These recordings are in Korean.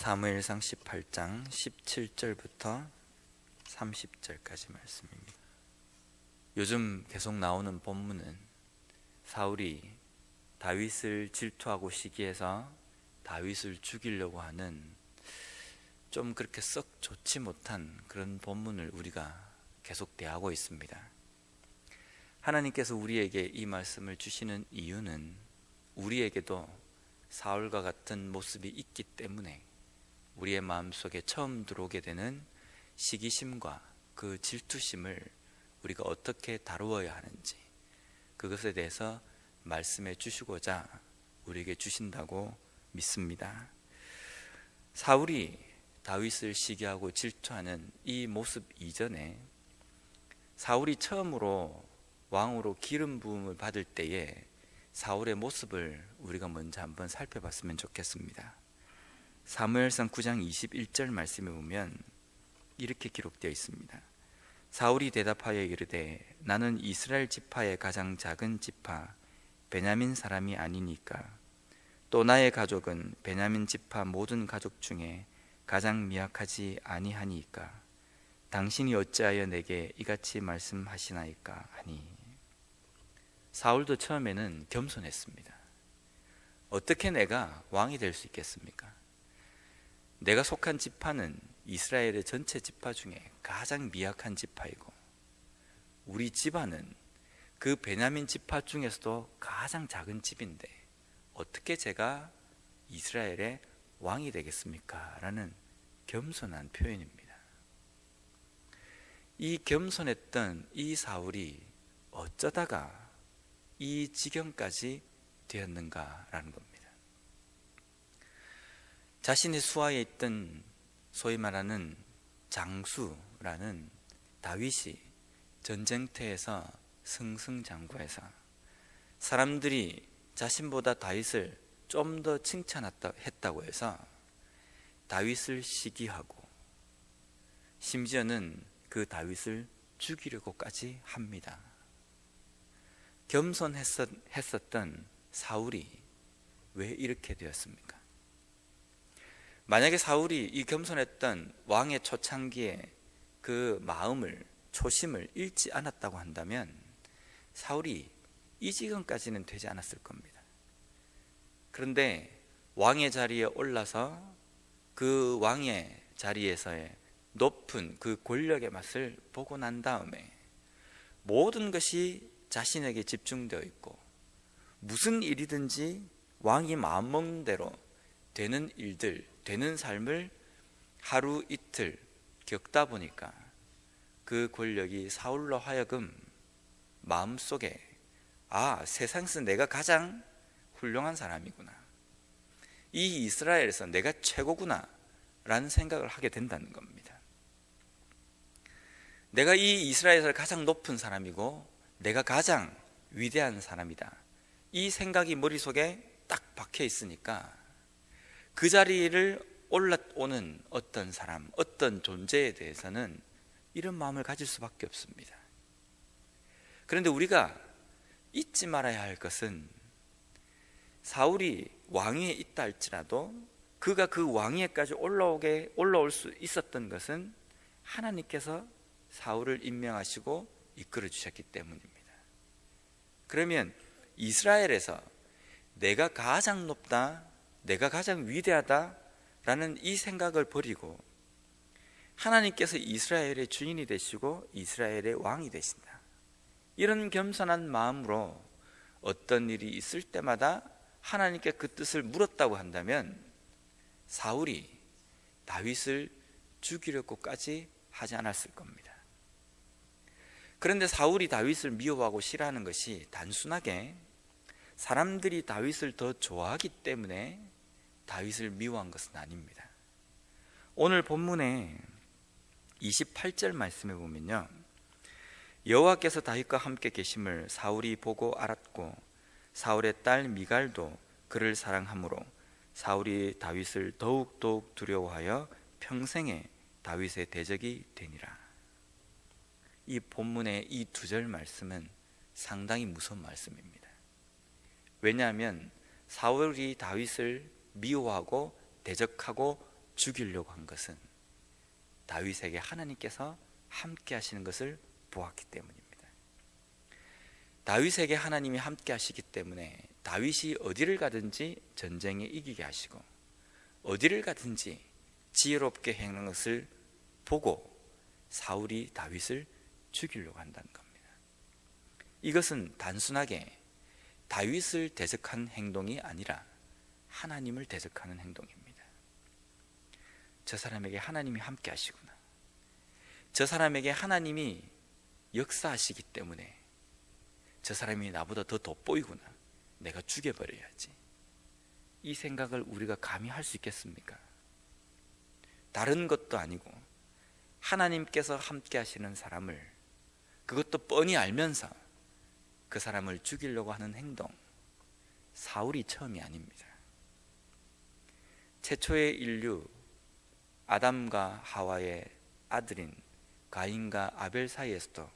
사무엘상 18장 17절부터 30절까지 말씀입니다. 요즘 계속 나오는 본문은 사울이 다윗을 질투하고 시기해서 다윗을 죽이려고 하는 좀 그렇게 썩 좋지 못한 그런 본문을 우리가 계속 대하고 있습니다. 하나님께서 우리에게 이 말씀을 주시는 이유는 우리에게도 사울과 같은 모습이 있기 때문에 우리의 마음속에 처음 들어오게 되는 시기심과 그 질투심을 우리가 어떻게 다루어야 하는지 그것에 대해서 말씀해 주시고자 우리에게 주신다고 믿습니다. 사울이 다윗을 시기하고 질투하는 이 모습 이전에 사울이 처음으로 왕으로 기름 부음을 받을 때에 사울의 모습을 우리가 먼저 한번 살펴봤으면 좋겠습니다. 사무엘상 9장 21절 말씀에 보면 이렇게 기록되어 있습니다. 사울이 대답하여 이르되 나는 이스라엘 지파의 가장 작은 지파 베냐민 사람이 아니니까 또 나의 가족은 베냐민 지파 모든 가족 중에 가장 미약하지 아니하니까 당신이 어찌하여 내게 이같이 말씀하시나이까 하니. 사울도 처음에는 겸손했습니다. 어떻게 내가 왕이 될 수 있겠습니까? 내가 속한 지파는 이스라엘의 전체 지파 중에 가장 미약한 지파이고 우리 집안은 그 베냐민 지파 중에서도 가장 작은 집인데 어떻게 제가 이스라엘의 왕이 되겠습니까? 라는 겸손한 표현입니다. 이 겸손했던 이 사울이 어쩌다가 이 지경까지 되었는가라는 겁니다. 자신의 수하에 있던 소위 말하는 장수라는 다윗이 전쟁터에서 승승장구해서 사람들이 자신보다 다윗을 좀 더 칭찬했다고 해서 다윗을 시기하고 심지어는 그 다윗을 죽이려고까지 합니다. 겸손했었던 사울이 왜 이렇게 되었습니까? 만약에 사울이 이 겸손했던 왕의 초창기에 그 마음을, 초심을 잃지 않았다고 한다면 사울이 이 지경까지는 되지 않았을 겁니다. 그런데 왕의 자리에 올라서 그 왕의 자리에서의 높은 그 권력의 맛을 보고 난 다음에 모든 것이 자신에게 집중되어 있고 무슨 일이든지 왕이 마음먹는 대로 되는 일들, 되는 삶을 하루 이틀 겪다 보니까 그 권력이 사울로 하여금 마음속에 세상에서 내가 가장 훌륭한 사람이구나, 이 이스라엘에서 내가 최고구나 라는 생각을 하게 된다는 겁니다. 내가 이 이스라엘에서 가장 높은 사람이고 내가 가장 위대한 사람이다, 이 생각이 머릿속에 딱 박혀 있으니까 그 자리를 올라오는 어떤 사람, 어떤 존재에 대해서는 이런 마음을 가질 수밖에 없습니다. 그런데 우리가 잊지 말아야 할 것은 사울이 왕위에 있다 할지라도 그가 그 왕위에까지 올라올 수 있었던 것은 하나님께서 사울을 임명하시고 이끌어 주셨기 때문입니다. 그러면 이스라엘에서 내가 가장 높다, 내가 가장 위대하다라는 이 생각을 버리고 하나님께서 이스라엘의 주인이 되시고 이스라엘의 왕이 되신다, 이런 겸손한 마음으로 어떤 일이 있을 때마다 하나님께 그 뜻을 물었다고 한다면 사울이 다윗을 죽이려고까지 하지 않았을 겁니다. 그런데 사울이 다윗을 미워하고 싫어하는 것이 단순하게 사람들이 다윗을 더 좋아하기 때문에 다윗을 미워한 것은 아닙니다. 오늘 본문의 28절 말씀에 보면요, 여호와께서 다윗과 함께 계심을 사울이 보고 알았고 사울의 딸 미갈도 그를 사랑하므로 사울이 다윗을 더욱 두려워하여 평생에 다윗의 대적이 되니라. 이 본문의 이 두 절 말씀은 상당히 무서운 말씀입니다. 왜냐하면 사울이 다윗을 미워하고 대적하고 죽이려고 한 것은 다윗에게 하나님께서 함께 하시는 것을 보았기 때문입니다. 다윗에게 하나님이 함께 하시기 때문에 다윗이 어디를 가든지 전쟁에 이기게 하시고 어디를 가든지 지혜롭게 행하는 것을 보고 사울이 다윗을 죽이려고 한다는 겁니다. 이것은 단순하게 다윗을 대적한 행동이 아니라 하나님을 대적하는 행동입니다. 저 사람에게 하나님이 함께 하시구나, 저 사람에게 하나님이 역사하시기 때문에 저 사람이 나보다 더 돋보이구나, 내가 죽여버려야지, 이 생각을 우리가 감히 할 수 있겠습니까? 다른 것도 아니고 하나님께서 함께 하시는 사람을, 그것도 뻔히 알면서 그 사람을 죽이려고 하는 행동, 사울이 처음이 아닙니다. 최초의 인류 아담과 하와의 아들인 가인과 아벨 사이에서도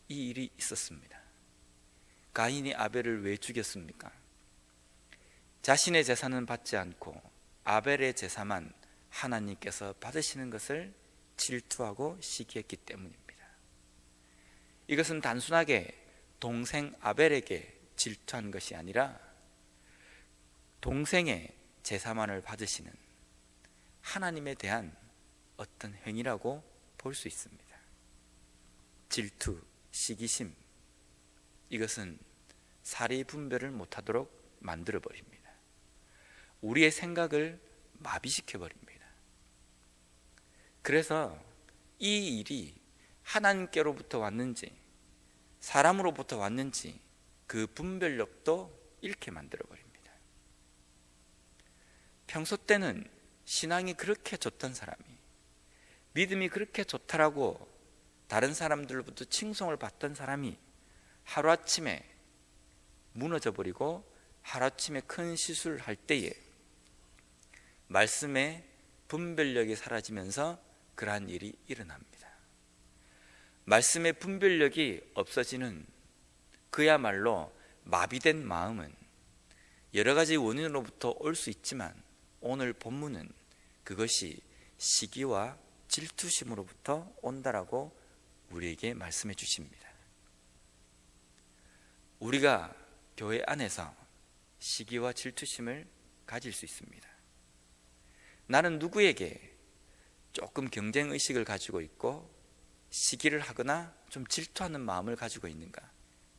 이 일이 있었습니다. 가인이 아벨을 왜 죽였습니까? 자신의 제사는 받지 않고 아벨의 제사만 하나님께서 받으시는 것을 질투하고 시기했기 때문입니다. 이것은 단순하게 동생 아벨에게 질투한 것이 아니라 동생의 제사만을 받으시는 하나님에 대한 어떤 행위라고 볼 수 있습니다. 질투, 시기심, 이것은 사리 분별을 못하도록 만들어 버립니다. 우리의 생각을 마비시켜 버립니다. 그래서 이 일이 하나님께로부터 왔는지 사람으로부터 왔는지 그 분별력도 잃게 만들어 버립니다. 평소 때는 신앙이 그렇게 좋던 사람이, 믿음이 그렇게 좋다라고 다른 사람들로부터 칭송을 받던 사람이 하루아침에 무너져 버리고 하루아침에 큰 실수를 할 때에 말씀의 분별력이 사라지면서 그러한 일이 일어납니다. 말씀의 분별력이 없어지는 그야말로 마비된 마음은 여러 가지 원인으로부터 올 수 있지만 오늘 본문은 그것이 시기와 질투심으로부터 온다라고 우리에게 말씀해 주십니다. 우리가 교회 안에서 시기와 질투심을 가질 수 있습니다. 나는 누구에게 조금 경쟁의식을 가지고 있고 시기를 하거나 좀 질투하는 마음을 가지고 있는가?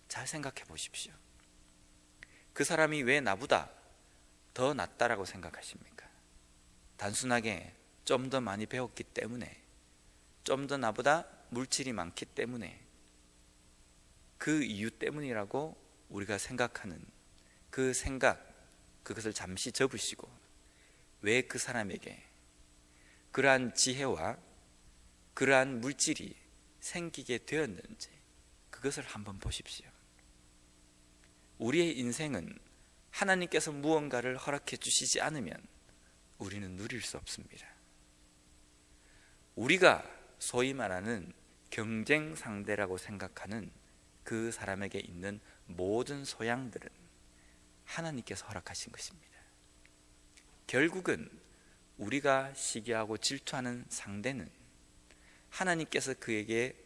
잘 생각해 보십시오. 그 사람이 왜 나보다 더 낫다라고 생각하십니까? 단순하게 좀 더 많이 배웠기 때문에, 좀 더 나보다 물질이 많기 때문에, 그 이유 때문이라고 우리가 생각하는 그 생각, 그것을 잠시 접으시고 왜 그 사람에게 그러한 지혜와 그러한 물질이 생기게 되었는지 그것을 한번 보십시오. 우리의 인생은 하나님께서 무언가를 허락해 주시지 않으면 우리는 누릴 수 없습니다. 우리가 소위 말하는 경쟁 상대라고 생각하는 그 사람에게 있는 모든 소양들은 하나님께서 허락하신 것입니다. 결국은 우리가 시기하고 질투하는 상대는 하나님께서 그에게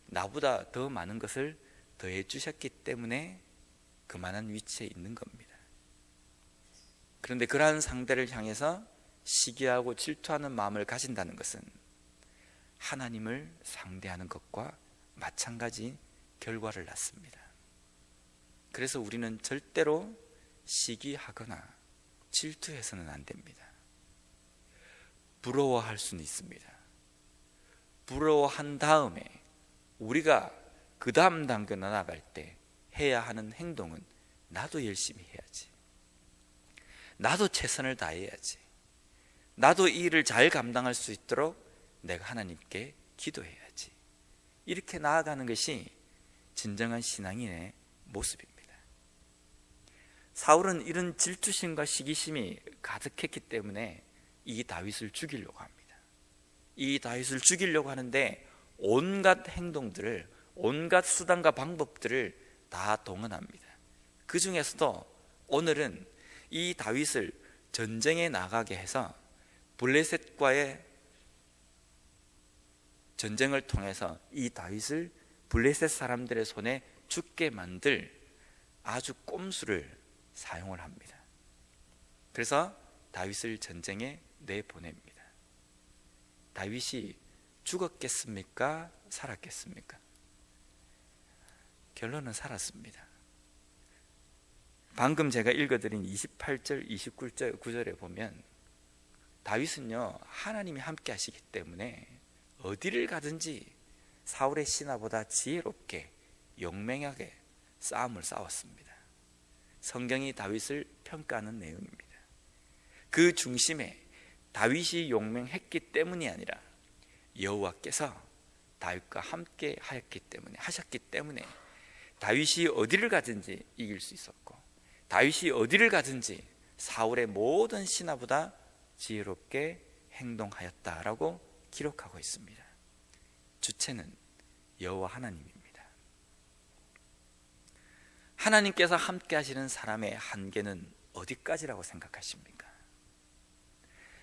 나보다 더 많은 것을 더해 주셨기 때문에 그만한 위치에 있는 겁니다. 그런데 그러한 상대를 향해서 시기하고 질투하는 마음을 가진다는 것은 하나님을 상대하는 것과 마찬가지 결과를 낳습니다. 그래서 우리는 절대로 시기하거나 질투해서는 안 됩니다. 부러워할 수는 있습니다. 부러워한 다음에 우리가 그 다음 단계 나아갈 때 해야 하는 행동은 나도 열심히 해야지, 나도 최선을 다해야지, 나도 이 일을 잘 감당할 수 있도록 내가 하나님께 기도해야지, 이렇게 나아가는 것이 진정한 신앙인의 모습입니다. 사울은 이런 질투심과 시기심이 가득했기 때문에 이 다윗을 죽이려고 합니다. 이 다윗을 죽이려고 하는데 온갖 행동들을, 온갖 수단과 방법들을 다 동원합니다. 그 중에서도 오늘은 이 다윗을 전쟁에 나가게 해서 블레셋과의 전쟁을 통해서 이 다윗을 블레셋 사람들의 손에 죽게 만들 아주 꼼수를 사용을 합니다. 그래서 다윗을 전쟁에 내보냅니다. 다윗이 죽었겠습니까? 살았겠습니까? 결론은 살았습니다. 방금 제가 읽어드린 28절, 29절에 보면 다윗은요, 하나님이 함께 하시기 때문에 어디를 가든지 사울의 신하보다 지혜롭게 용맹하게 싸움을 싸웠습니다. 성경이 다윗을 평가하는 내용입니다. 그 중심에 다윗이 용맹했기 때문이 아니라 여호와께서 다윗과 함께 하셨기 때문에 다윗이 어디를 가든지 이길 수 있었고, 다윗이 어디를 가든지 사울의 모든 신하보다 지혜롭게 행동하였다라고 기록하고 있습니다. 주체는 여호와 하나님입니다. 하나님께서 함께 하시는 사람의 한계는 어디까지라고 생각하십니까?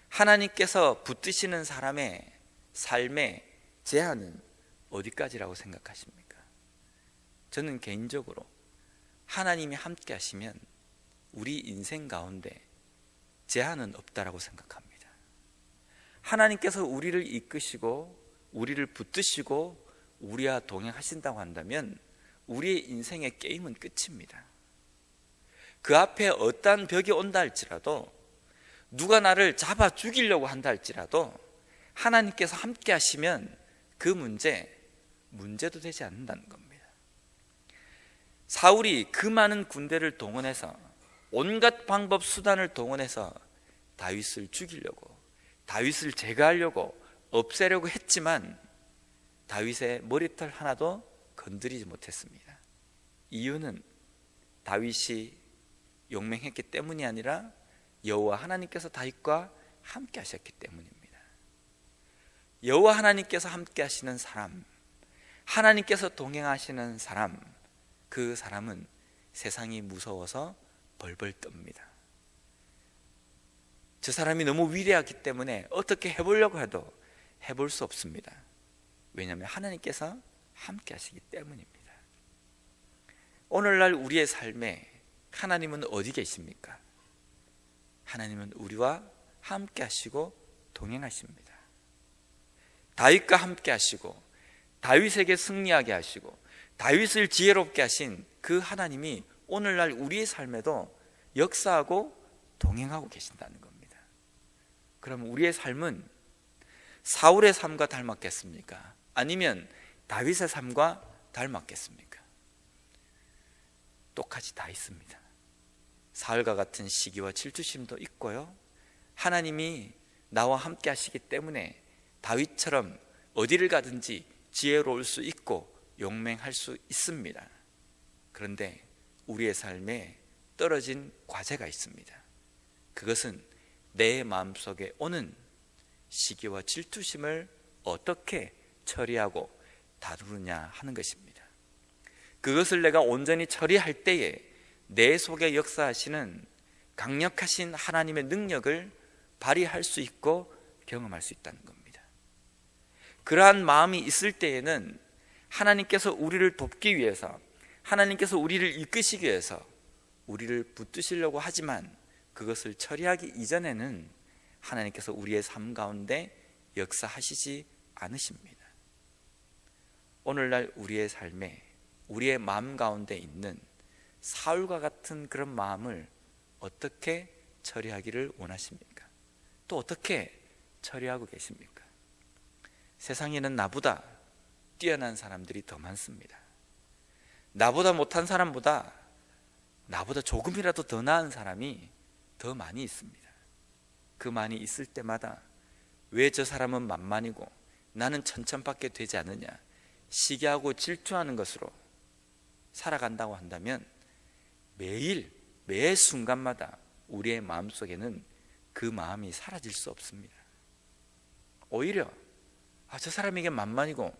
하나님께서 붙드시는 사람의 삶의 제한은 어디까지라고 생각하십니까? 저는 개인적으로 하나님이 함께 하시면 우리 인생 가운데 제한은 없다라고 생각합니다. 하나님께서 우리를 이끄시고 우리를 붙드시고 우리와 동행하신다고 한다면 우리의 인생의 게임은 끝입니다. 그 앞에 어떠한 벽이 온다 할지라도, 누가 나를 잡아 죽이려고 한다 할지라도 하나님께서 함께 하시면 그 문제도 되지 않는다는 겁니다. 사울이 그 많은 군대를 동원해서 온갖 방법 수단을 동원해서 다윗을 죽이려고, 다윗을 제거하려고, 없애려고 했지만 다윗의 머리털 하나도 건드리지 못했습니다. 이유는 다윗이 용맹했기 때문이 아니라 여호와 하나님께서 다윗과 함께 하셨기 때문입니다. 여호와 하나님께서 함께 하시는 사람, 하나님께서 동행하시는 사람, 그 사람은 세상이 무서워서 벌벌 떱니다. 저 사람이 너무 위대하기 때문에 어떻게 해보려고 해도 해볼 수 없습니다. 왜냐하면 하나님께서 함께 하시기 때문입니다. 오늘날 우리의 삶에 하나님은 어디 계십니까? 하나님은 우리와 함께 하시고 동행하십니다. 다윗과 함께 하시고 다윗에게 승리하게 하시고 다윗을 지혜롭게 하신 그 하나님이 오늘날 우리의 삶에도 역사하고 동행하고 계신다는 겁니다. 그럼 우리의 삶은 사울의 삶과 닮았겠습니까? 아니면 다윗의 삶과 닮았겠습니까? 똑같이 다 있습니다. 사울과 같은 시기와 질투심도 있고요, 하나님이 나와 함께 하시기 때문에 다윗처럼 어디를 가든지 지혜로울 수 있고 용맹할 수 있습니다. 그런데 우리의 삶에 떨어진 과제가 있습니다. 그것은 내 마음속에 오는 시기와 질투심을 어떻게 처리하고 다루느냐 하는 것입니다. 그것을 내가 온전히 처리할 때에 내 속에 역사하시는 강력하신 하나님의 능력을 발휘할 수 있고 경험할 수 있다는 겁니다. 그러한 마음이 있을 때에는 하나님께서 우리를 돕기 위해서, 하나님께서 우리를 이끄시기 위해서 우리를 붙드시려고 하지만 그것을 처리하기 이전에는 하나님께서 우리의 삶 가운데 역사하시지 않으십니다. 오늘날 우리의 삶에, 우리의 마음 가운데 있는 사울과 같은 그런 마음을 어떻게 처리하기를 원하십니까? 또 어떻게 처리하고 계십니까? 세상에는 나보다 뛰어난 사람들이 더 많습니다. 나보다 못한 사람보다 나보다 조금이라도 더 나은 사람이 더 많이 있습니다. 그 많이 있을 때마다 왜 저 사람은 만만이고 나는 천천밖에 되지 않느냐, 시기하고 질투하는 것으로 살아간다고 한다면 매일 매 순간마다 우리의 마음속에는 그 마음이 사라질 수 없습니다. 오히려 저 사람에게 만만이고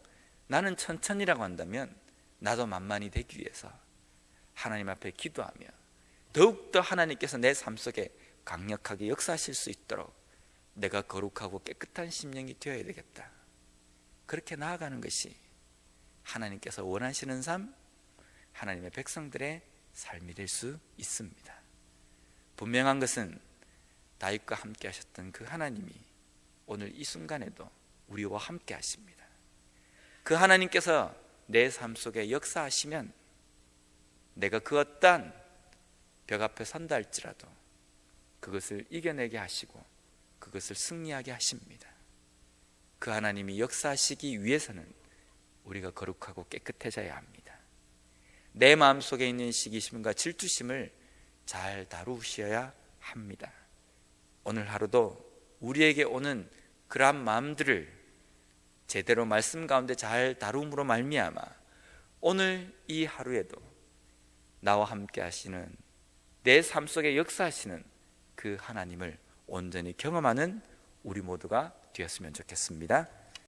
나는 천천이라고 한다면 나도 만만이 되기 위해서 하나님 앞에 기도하며 더욱더 하나님께서 내 삶 속에 강력하게 역사하실 수 있도록 내가 거룩하고 깨끗한 심령이 되어야 되겠다. 그렇게 나아가는 것이 하나님께서 원하시는 삶, 하나님의 백성들의 삶이 될 수 있습니다. 분명한 것은 다윗과 함께 하셨던 그 하나님이 오늘 이 순간에도 우리와 함께 하십니다. 그 하나님께서 내 삶 속에 역사하시면 내가 그 어떠한 벽 앞에 선다 할지라도 그것을 이겨내게 하시고 그것을 승리하게 하십니다. 그 하나님이 역사하시기 위해서는 우리가 거룩하고 깨끗해져야 합니다. 내 마음속에 있는 시기심과 질투심을 잘 다루셔야 합니다. 오늘 하루도 우리에게 오는 그러한 마음들을 제대로 말씀 가운데 잘 다룸으로 말미암아 오늘 이 하루에도 나와 함께 하시는, 내 삶 속에 역사하시는 그 하나님을 온전히 경험하는 우리 모두가 되었으면 좋겠습니다.